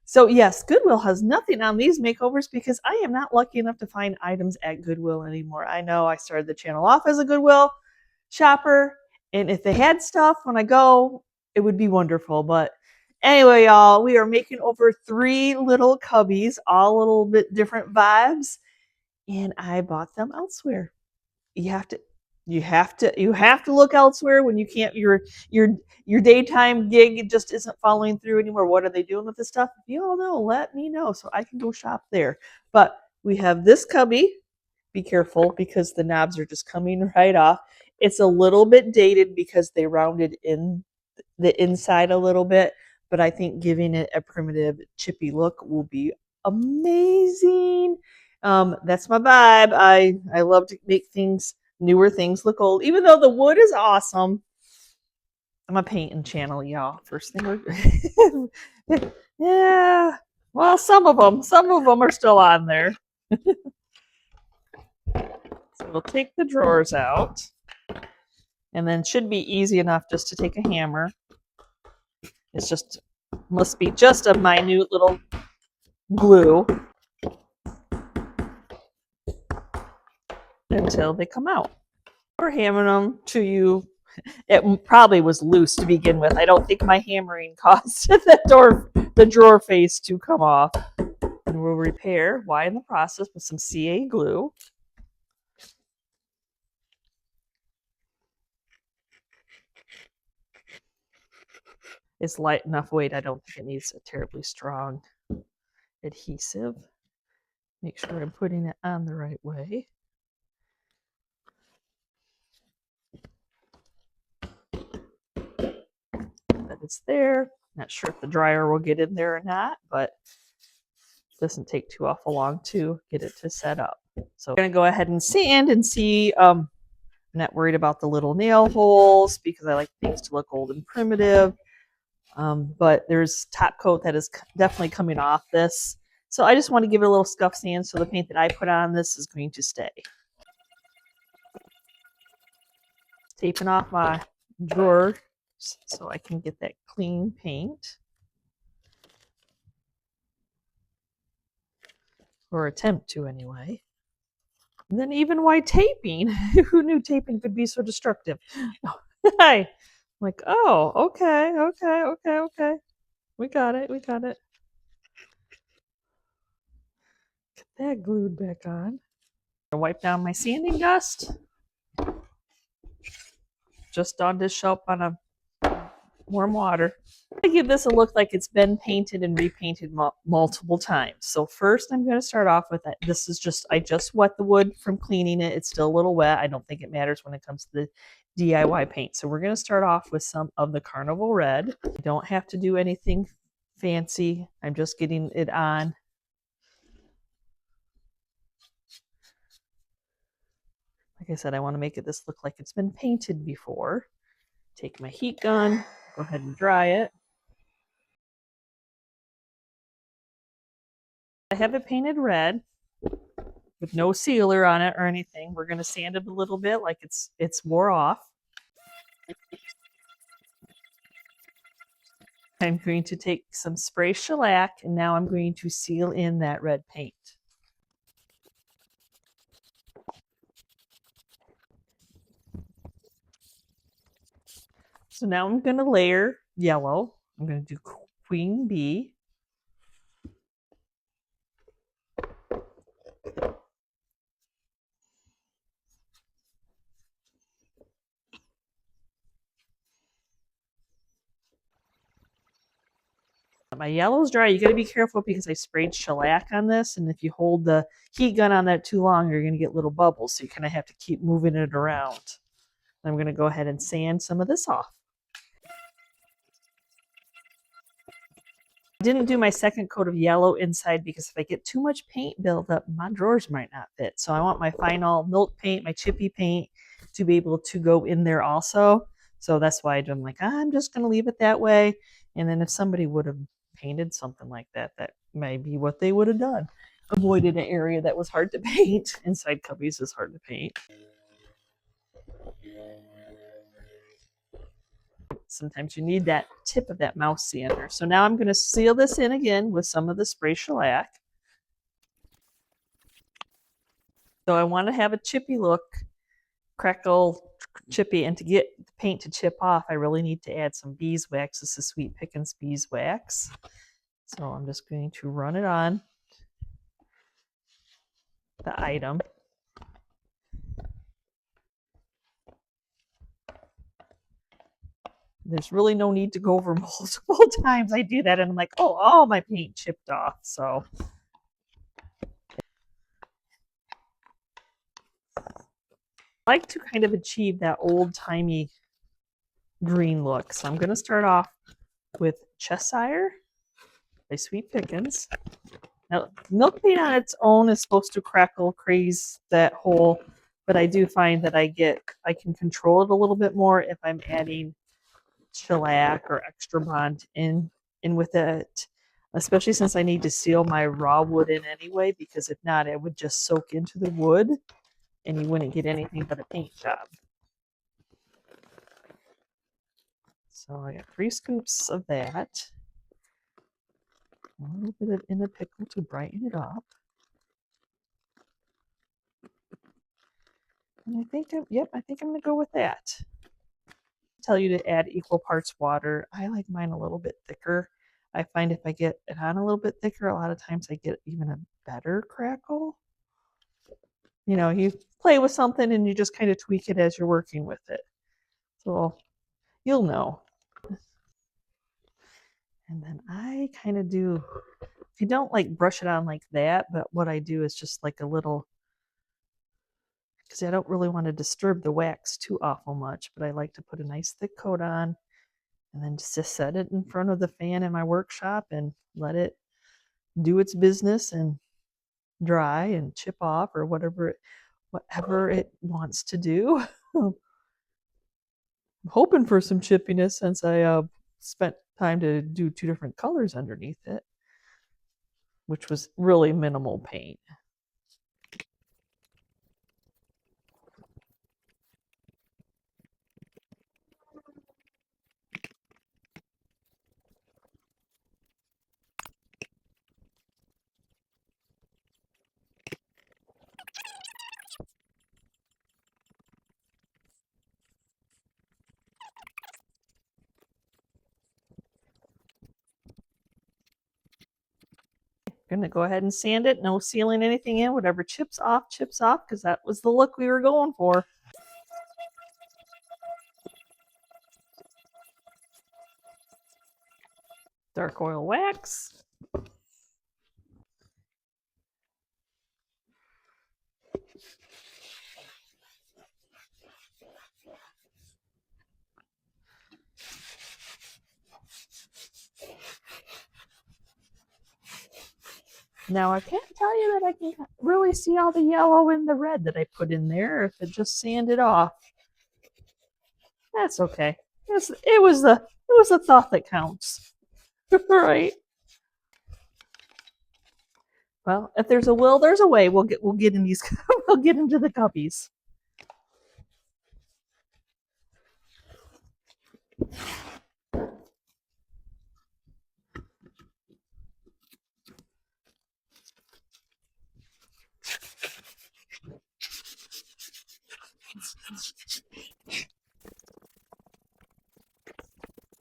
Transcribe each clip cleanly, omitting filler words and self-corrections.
So yes, Goodwill has nothing on these makeovers because I am not lucky enough to find items at Goodwill anymore. I know I started the channel off as a Goodwill shopper, and if they had stuff when I go, it would be wonderful. But anyway, y'all, we are making over 3 little cubbies, all a little bit different vibes, and I bought them elsewhere. You have to you have to look elsewhere when you can't your daytime gig just isn't following through anymore. What are they doing with this stuff? If you all know, let me know so I can go shop there. But we have this cubby. Be careful because the knobs are just coming right off. It's a little bit dated because they rounded in the inside a little bit, but I think giving it a primitive chippy look will be amazing. That's my vibe. I love to make things newer things look old, even though the wood is awesome. I'm a painting channel, y'all. First thing we're yeah. Well, some of them are still on there. So we'll take the drawers out, and then should be easy enough just to take a hammer. It's just must be just a minute little glue until they come out. We're hammering them to you. It probably was loose to begin with. I don't think my hammering caused the drawer face to come off. And we'll repair, in the process, with some CA glue. It's light enough weight. I don't think it needs a terribly strong adhesive. Make sure I'm putting it on the right way. That it's there. Not sure if the dryer will get in there or not, but it doesn't take too awful long to get it to set up. So I'm going to go ahead and sand and see. I'm not worried about the little nail holes because I like things to look old and primitive. But there's top coat that is definitely coming off this. So I just want to give it a little scuff sand so the paint that I put on this is going to stay. Taping off my drawer so I can get that clean paint. Or attempt to anyway. And then even white taping. Who knew taping could be so destructive? I'm like, oh, okay. We got it. Get that glued back on. Wipe down my sanding dust. Just on dish soap on a warm water. I give this a look like it's been painted and repainted multiple times. So first I'm going to start off with that. This is just, I just wet the wood from cleaning it. It's still a little wet. I don't think it matters when it comes to the DIY paint. So we're going to start off with some of the Carnival Red. You don't have to do anything fancy. I'm just getting it on. Like I said, I want to make this look like it's been painted before. Take my heat gun, go ahead and dry it. I have it painted red with no sealer on it or anything. We're going to sand it a little bit like it's wore off. I'm going to take some spray shellac and now I'm going to seal in that red paint. So now I'm going to layer yellow. I'm going to do Queen Bee. My yellow's dry. You got to be careful because I sprayed shellac on this, and if you hold the heat gun on that too long, you're going to get little bubbles. So you kind of have to keep moving it around. I'm going to go ahead and sand some of this off. I didn't do my second coat of yellow inside because if I get too much paint buildup, my drawers might not fit. So I want my final milk paint, my chippy paint, to be able to go in there also. So that's why I'm like, I'm just going to leave it that way. And then if somebody would have painted something like that, that may be what they would have done. Avoided an area that was hard to paint. Inside cubbies is hard to paint. sometimes you need that tip of that mouse sander. So now I'm going to seal this in again with some of the spray shellac. So I want to have a chippy look, crackle, chippy, and to get the paint to chip off, I really need to add some beeswax. This is Sweet Pickins beeswax. So I'm just going to run it on the item. There's really no need to go over multiple times. I do that and I'm like, oh, all my paint chipped off. So I like to kind of achieve that old-timey green look. So I'm going to start off with Cheshire by Sweet Pickins. Now, milk paint on its own is supposed to crackle, craze that hole, but I do find that I can control it a little bit more if I'm adding shellac or extra bond in with it, especially since I need to seal my raw wood in anyway, because if not, it would just soak into the wood and you wouldn't get anything but a paint job. So I got 3 scoops of that. A little bit of in the pickle to brighten it up. And I think I'm going to go with that. Tell you to add equal parts water. I like mine a little bit thicker. I find if I get it on a little bit thicker, a lot of times I get even a better crackle. You know, you play with something and you just kind of tweak it as you're working with it. So you'll know. And then I kind of do, I don't like brush it on like that, but what I do is just like a little, because I don't really want to disturb the wax too awful much, but I like to put a nice thick coat on and then just set it in front of the fan in my workshop and let it do its business and dry and chip off or whatever it wants to do. I'm hoping for some chippiness since I spent time to do 2 different colors underneath it, which was really minimal paint. Going to go ahead and sand it. No sealing anything in. Whatever chips off, because that was the look we were going for. Dark oil wax. Now I can't tell you that I can really see all the yellow and the red that I put in there. If it just sanded off, that's okay. It was the thought that counts, right? Well, if there's a will, there's a way. We'll get in these. We'll get into the cubbies.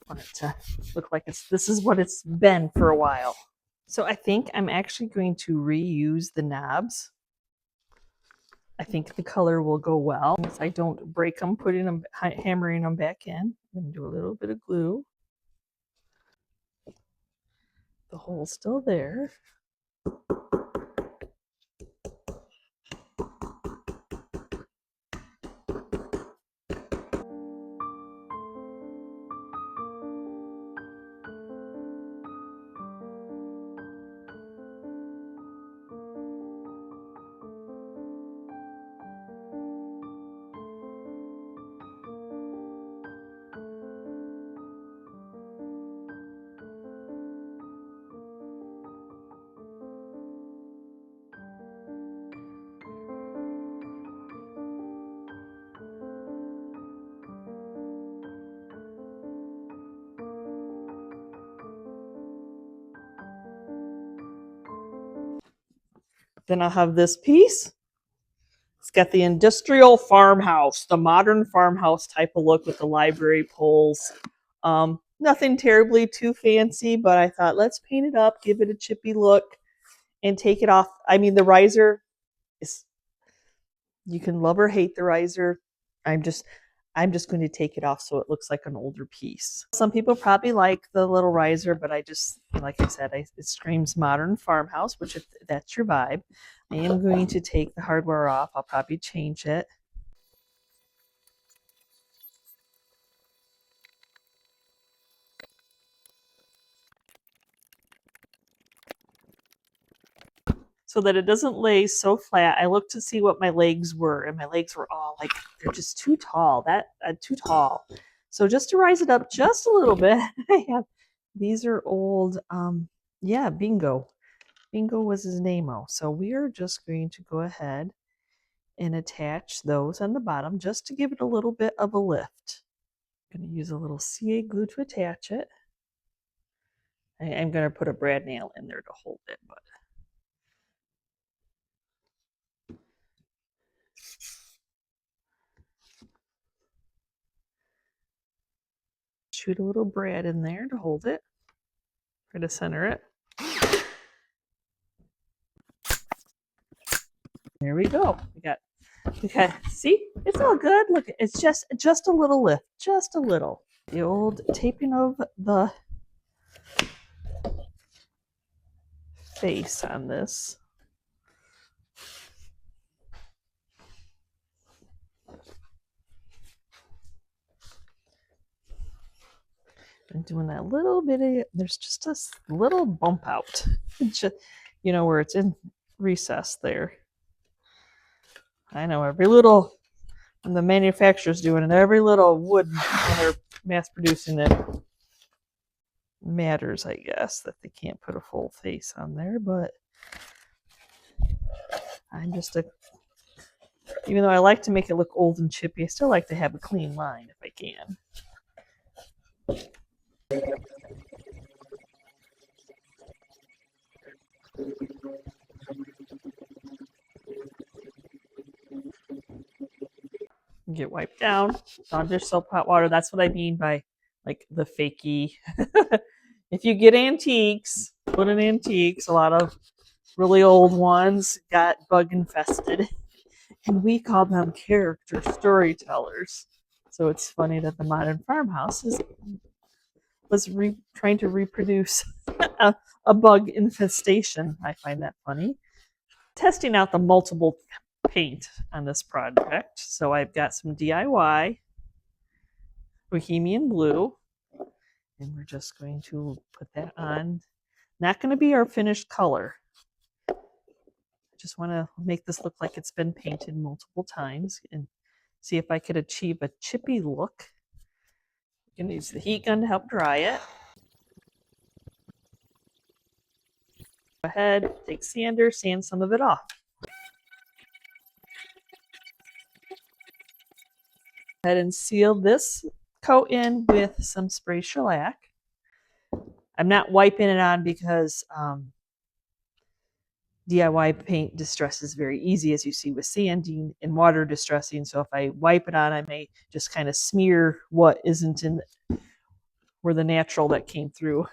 Want it to look like this is what it's been for a while. So I think I'm actually going to reuse the knobs. I think the color will go well. I don't break them, hammering them back in. I'm going to do a little bit of glue. The hole's still there. Then I'll have this piece. It's got the industrial farmhouse, the modern farmhouse type of look with the library poles. Nothing terribly too fancy, but I thought let's paint it up, give it a chippy look, and take it off. I mean, the riser is, you can love or hate the riser. I'm just going to take it off so it looks like an older piece. Some people probably like the little riser, but I just, like I said, it screams modern farmhouse, which if that's your vibe. I am going to take the hardware off. I'll probably change it. So that it doesn't lay so flat. I looked to see what my legs were, and my legs were all like, they're just too tall. Too tall. So just to rise it up just a little bit, I have, these are old, yeah, Bingo. Bingo was his name-o. So we are just going to go ahead and attach those on the bottom just to give it a little bit of a lift. I'm going to use a little CA glue to attach it. I'm going to put a brad nail in there to hold it, but shoot a little brad in there to hold it, try to center it. There we go. We got, see, it's all good. Look, it's just a little lift, just a little. The old taping of the face on this. And doing that little bit of, there's just a little bump out, just, you know, where it's in recess there. I know every little, when the manufacturer's doing it, every little wood when they're mass producing it matters, I guess, that they can't put a full face on there, but I'm just even though I like to make it look old and chippy, I still like to have a clean line if I can. Get wiped down, on dish soap, hot water. That's what I mean by like the fakey. If you get antiques, put in antiques. A lot of really old ones got bug infested, and we call them character storytellers. So it's funny that the modern farmhouse was trying to reproduce a bug infestation. I find that funny. Testing out the multiple paint on this project. So I've got some DIY Bohemian Blue, and we're just going to put that on. Not going to be our finished color. I just want to make this look like it's been painted multiple times and see if I could achieve a chippy look. I'm going to use the heat gun to help dry it. Go ahead, take sander, sand some of it off. Go ahead and seal this coat in with some spray shellac. I'm not wiping it on because DIY paint distresses very easy, as you see with sanding and water distressing. So if I wipe it on, I may just kind of smear what isn't in where the natural that came through.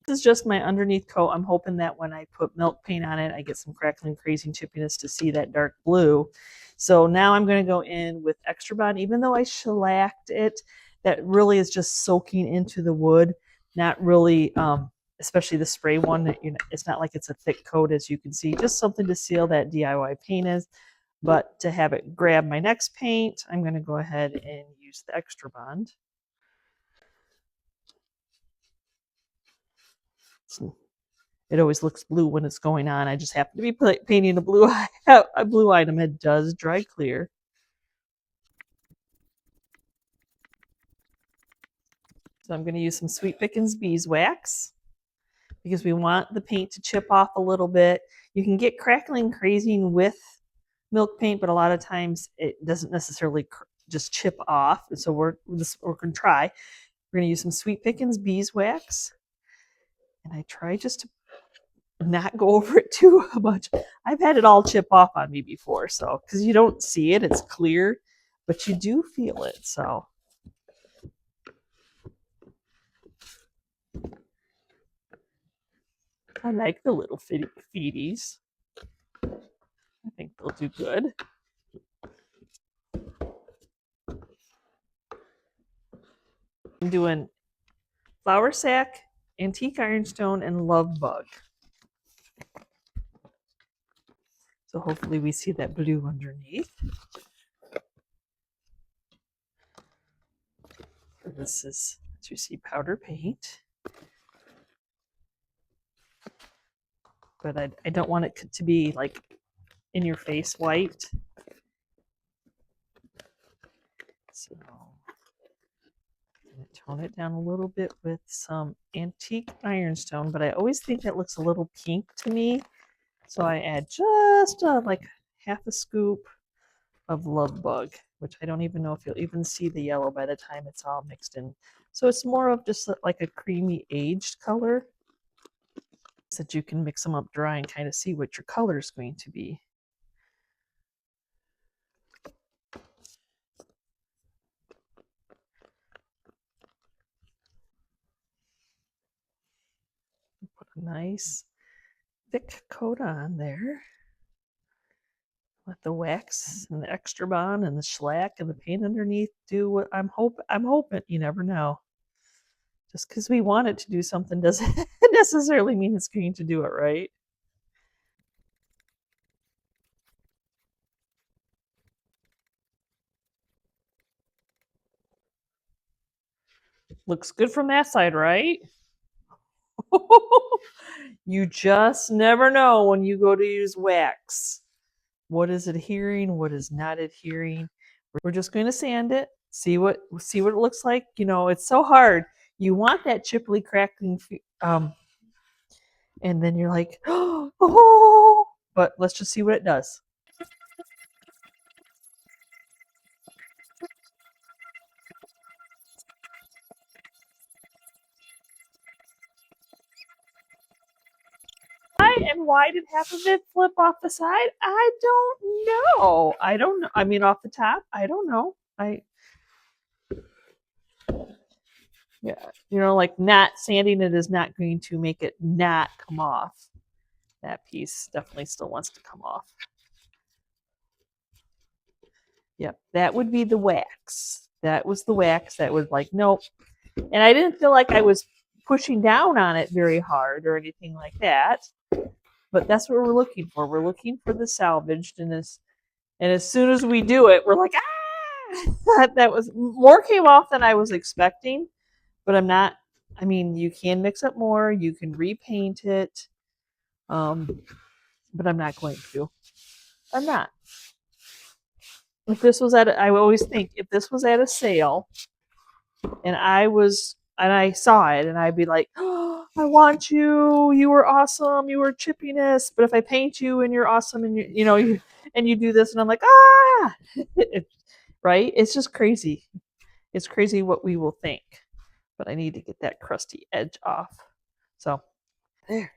This is just my underneath coat. I'm hoping that when I put milk paint on it, I get some crackling, crazy chippiness to see that dark blue. So now I'm going to go in with Extra Bond. Even though I shellacked it, that really is just soaking into the wood, not really, especially the spray one. It's not like it's a thick coat, as you can see, just something to seal that DIY paint is. But to have it grab my next paint, I'm going to go ahead and use the Extra Bond. It always looks blue when it's going on. I just happen to be painting a blue item. It does dry clear. So I'm going to use some Sweet Pickins beeswax because we want the paint to chip off a little bit. You can get crackling crazing with milk paint, but a lot of times it doesn't necessarily just chip off. And so we're going to try. We're going to use some Sweet Pickins beeswax. And I try just to not go over it too much. I've had it all chip off on me before, so because you don't see it, it's clear, but you do feel it. So I like the little feeties. I think they'll do good. I'm doing flour sack, antique ironstone, and love bug. So hopefully we see that blue underneath. This is, as you see, powder paint. But I don't want it to be like in your face white. So I'm going to tone it down a little bit with some antique ironstone, but I always think that looks a little pink to me. So I add just like half a scoop of love bug, which I don't even know if you'll even see the yellow by the time it's all mixed in. So it's more of just like a creamy aged color, so that you can mix them up dry and kind of see what your color is going to be. Put a nice thick coat on there. Let the wax and the extra bond and the shellac and the paint underneath do what I'm hoping. You never know. Just because we want it to do something doesn't necessarily mean it's going to do it, right? Looks good from that side, right? You just never know when you go to use wax. What is adhering? What is not adhering? We're just going to sand it, see what it looks like. You know, it's so hard. You want that chipply crackling, and then you're like, oh, but let's just see what it does. And why did half of it flip off the side? I don't know. I don't know. I mean, off the top, I don't know. Yeah, you know, like not sanding it is not going to make it not come off. That piece definitely still wants to come off. Yep, that would be the wax. That was the wax that was like, nope. And I didn't feel like I was pushing down on it very hard or anything like that. But that's what we're looking for. We're looking for the salvaged, and as soon as we do it, we're like, ah! That was more came off than I was expecting. But I'm not. I mean, you can mix up more. You can repaint it. But I'm not going to. I'm not. If this was I always think if this was at a sale, and I saw it, and I'd be like, oh, I want you. You were awesome. You were chippiness. But if I paint you and you're awesome, and you do this, and I'm like, ah, right? It's just crazy. It's crazy what we will think. But I need to get that crusty edge off. So there.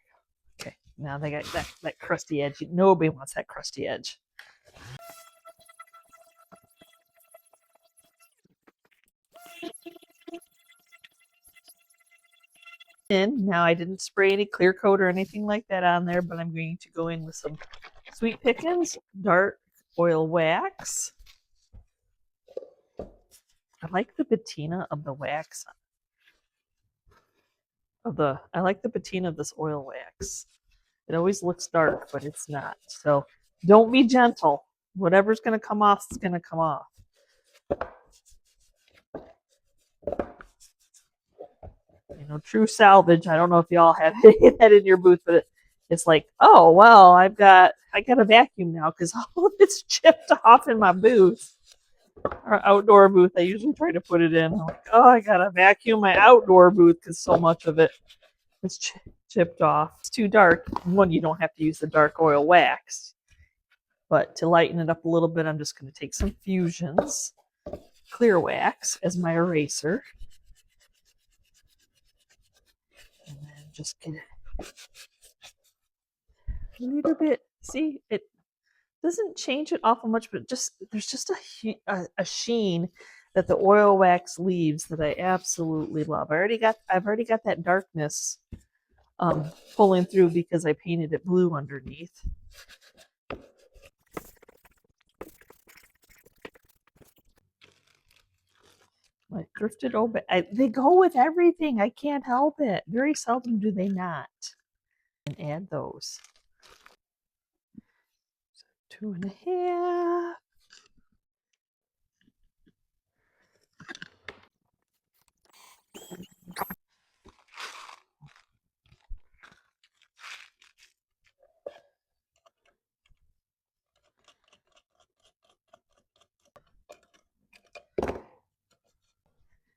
Okay. Now they got that crusty edge. Nobody wants that crusty edge. Now I didn't spray any clear coat or anything like that on there, but I'm going to go in with some Sweet Pickins dark oil wax. I like the patina of the wax I like the patina of this oil wax. It always looks dark, but it's not. So don't be gentle. Whatever's going to come off is going to come off. You know, true salvage. I don't know if y'all have that in your booth, but it's like, oh well, I got a vacuum now because all of it's chipped off in my booth. Our outdoor booth, I usually try to put it in. I'm like, oh, I gotta vacuum my outdoor booth because so much of it is chipped off. It's too dark. One, you don't have to use the dark oil wax, but to lighten it up a little bit, I'm just going to take some Fusions clear wax as my eraser. And then just get it a little bit. See, it doesn't change it awful much, but just there's just a sheen that the oil wax leaves that I absolutely love. I've already got that darkness pulling through because I painted it blue underneath. Like thrifted over, they go with everything. I can't help it. Very seldom do they not. And add those. 2.5.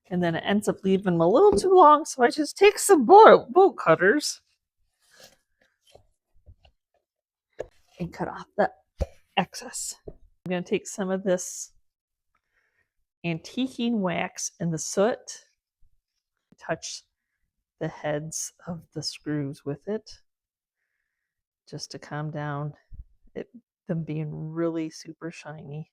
And then it ends up leaving them a little too long, so I just take some bolt cutters and cut off the excess. I'm going to take some of this antiquing wax and the soot, touch the heads of the screws with it, just to calm down them being really super shiny.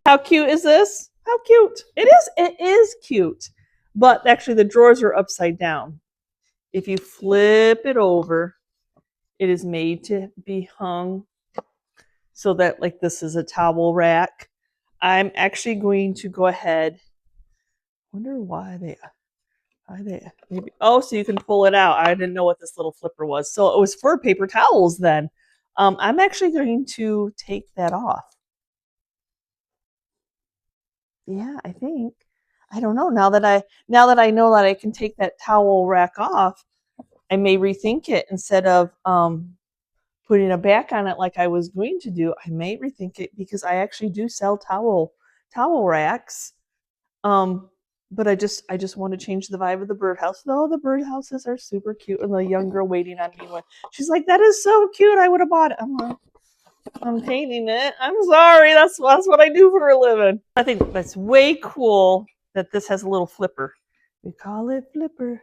How cute is this? How cute. It is cute. But actually the drawers are upside down. If you flip it over, it is made to be hung so that like this is a towel rack. I'm actually going to go ahead. Wonder why they maybe, oh, so you can pull it out. I didn't know what this little flipper was. So it was for paper towels then. I'm actually going to take that off. Yeah, I think. I don't know. Now that I know that I can take that towel rack off, I may rethink it. Instead of putting a back on it like I was going to do, I may rethink it because I actually do sell towel racks. But I just want to change the vibe of the birdhouse. Though the birdhouses are super cute, and the young girl waiting on me she's like, "That is so cute. I would have bought it." I'm like, I'm painting it. I'm sorry. That's what I do for a living. I think that's way cool that this has a little flipper. We call it flipper.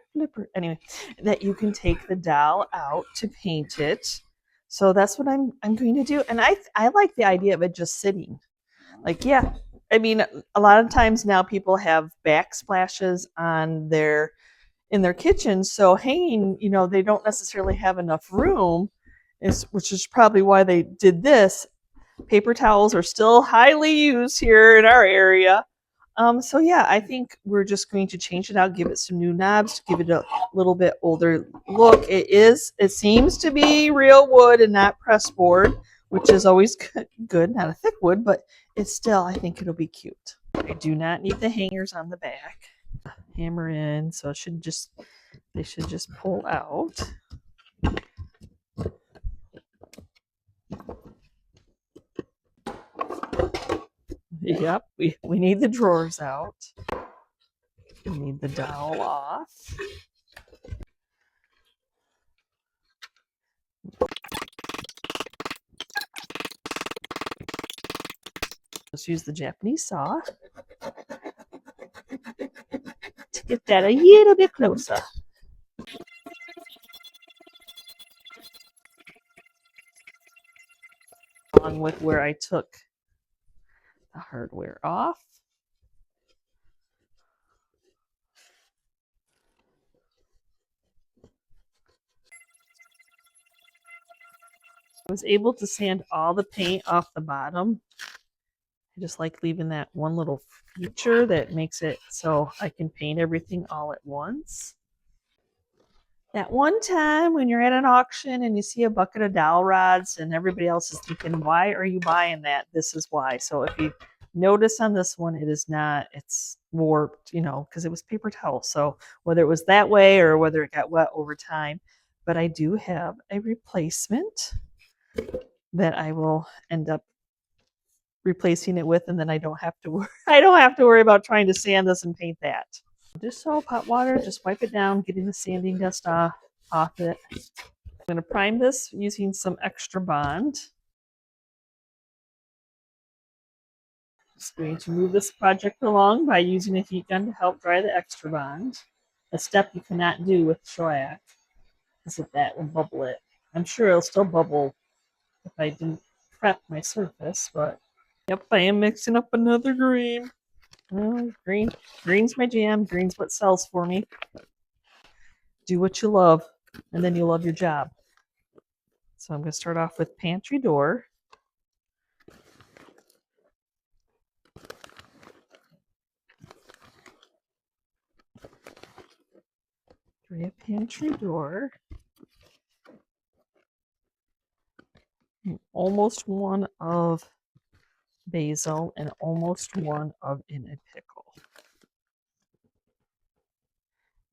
Anyway, that you can take the dowel out to paint it. So that's what I'm going to do. And I like the idea of it just sitting. Like, yeah. I mean, a lot of times now people have backsplashes on in their kitchen. So hanging, they don't necessarily have enough room, which is probably why they did this. Paper towels are still highly used here in our area. So yeah, I think we're just going to change it out, give it some new knobs, give it a little bit older look. It seems to be real wood and not pressed board, which is always good, not a thick wood, but it's still, I think it'll be cute. I do not need the hangers on the back. Hammer in, so they should just pull out. Yep, we need the drawers out. We need the dowel off. Let's use the Japanese saw to get that a little bit closer. Along with where I took the hardware off. I was able to sand all the paint off the bottom. I just like leaving that one little feature that makes it so I can paint everything all at once. That one time when you're at an auction and you see a bucket of dowel rods and everybody else is thinking, why are you buying that? This is why. So if you Notice on this one, it is not, it's warped, you know, because it was paper towel. So whether it was that way or whether it got wet over time, but I do have a replacement that I will end up replacing it with, and then I don't have to worry, I don't have to worry about trying to sand this and paint that. Dish soap, hot water, just wipe it down, getting the sanding dust off it. I'm going to prime this using some Extra Bond. Just going to move this project along by using a heat gun to help dry the Extra Bond. A step you cannot do with shellac, because that will bubble it. I'm sure it'll still bubble if I didn't prep my surface, but yep, I am mixing up another green. Oh, green's my jam. Green's what sells for me. Do what you love, and then you'll love your job. So I'm going to start off with pantry door. Dry pantry door. Almost one of basil and almost one of in a pickle.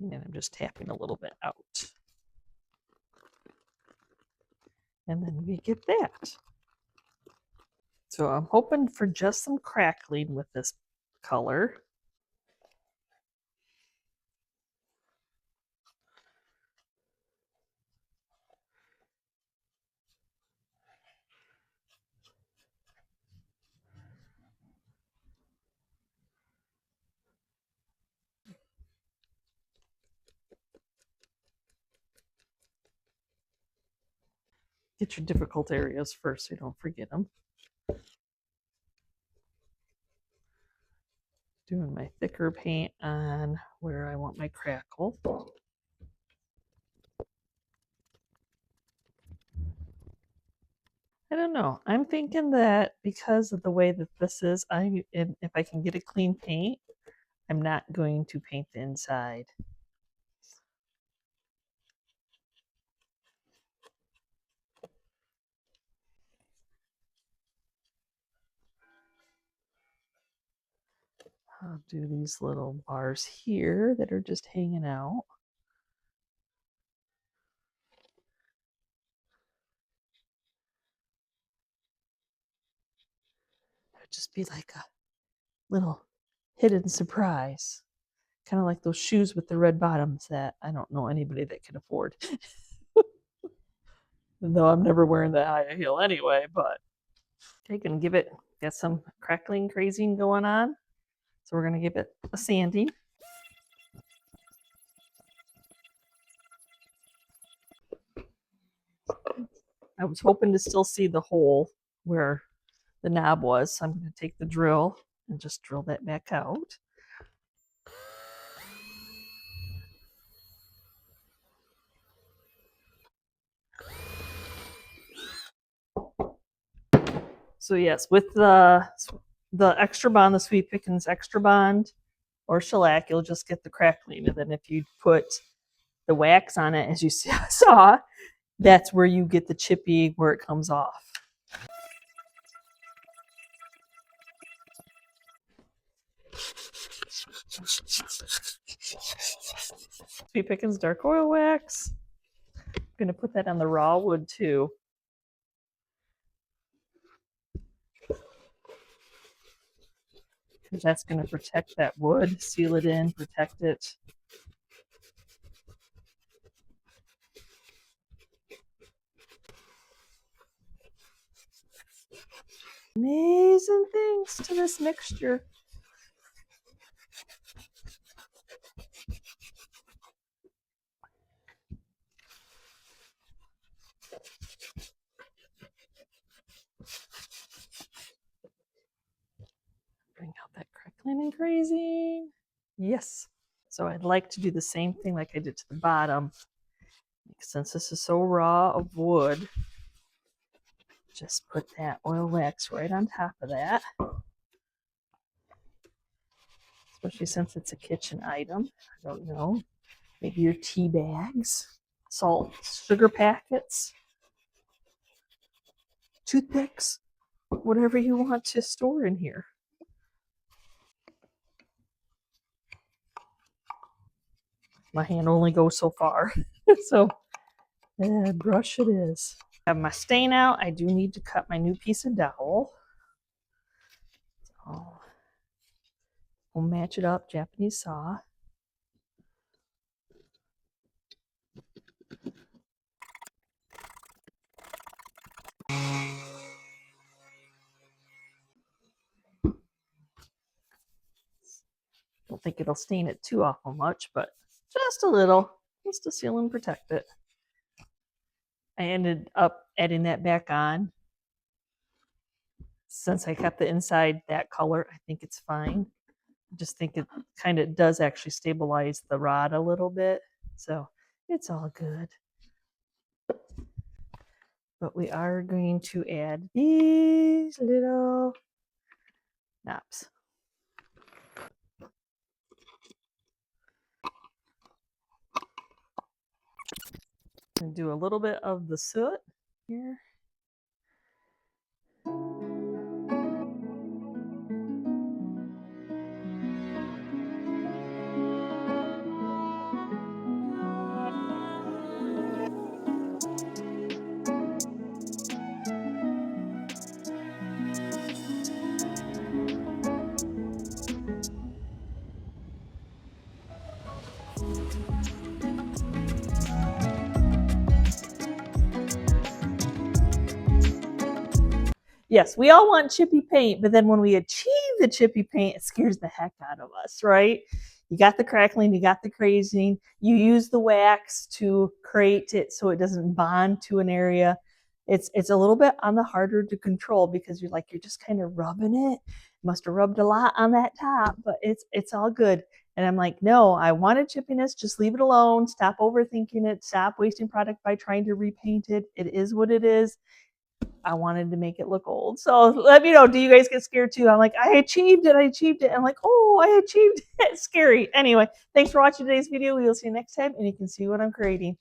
And I'm just tapping a little bit out. And then we get that. So I'm hoping for just some crackling with this color. Get your difficult areas first so you don't forget them. Doing my thicker paint on where I want my crackle. I don't know. I'm thinking that because of the way that this is, if I can get a clean paint, I'm not going to paint the inside. I'll do these little bars here that are just hanging out. It'd just be like a little hidden surprise. Kind of like those shoes with the red bottoms that I don't know anybody that can afford. Though I'm never wearing the high heel anyway, but okay, gonna give it, got some crackling, crazing going on. So we're gonna give it a sanding. I was hoping to still see the hole where the knob was, so I'm going to take the drill and just drill that back out. So yes, with the Extra Bond, the Sweet Pickins Extra Bond or shellac, you'll just get the crackling. And then if you put the wax on it, as you saw, that's where you get the chippy, where it comes off. Sweet Pickins Dark Oil Wax. I'm going to put that on the raw wood too. Because that's going to protect that wood, seal it in, protect it. Amazing things to this mixture. Bring out that crackling and crazy. Yes. So I'd like to do the same thing like I did to the bottom. Since this is so raw of wood, just put that oil wax right on top of that. Especially since it's a kitchen item. I don't know. Maybe your tea bags, salt, sugar packets, toothpicks, whatever you want to store in here. My hand only goes so far. So, brush it is. I have my stain out. I do need to cut my new piece of dowel. So we'll match it up, Japanese saw. Don't think it'll stain it too awful much, but just a little, just to seal and protect it. I ended up adding that back on. Since I kept the inside that color, I think it's fine. I just think it kind of does actually stabilize the rod a little bit. So it's all good. But we are going to add these little knobs. And do a little bit of the soot here. Yes, we all want chippy paint, but then when we achieve the chippy paint, it scares the heck out of us, right? You got the crackling, you got the crazing, you use the wax to create it so it doesn't bond to an area. It's a little bit on the harder to control because you're just kind of rubbing it. Must have rubbed a lot on that top, but it's all good. And I'm like, no, I wanted chippiness, just leave it alone. Stop overthinking it. Stop wasting product by trying to repaint it. It is what it is. I wanted to make it look old. So let me know, do you guys get scared too? I'm like, I achieved it. I'm like, oh, I achieved it. Scary. Anyway, thanks for watching today's video. We will see you next time, and you can see what I'm creating.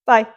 Bye.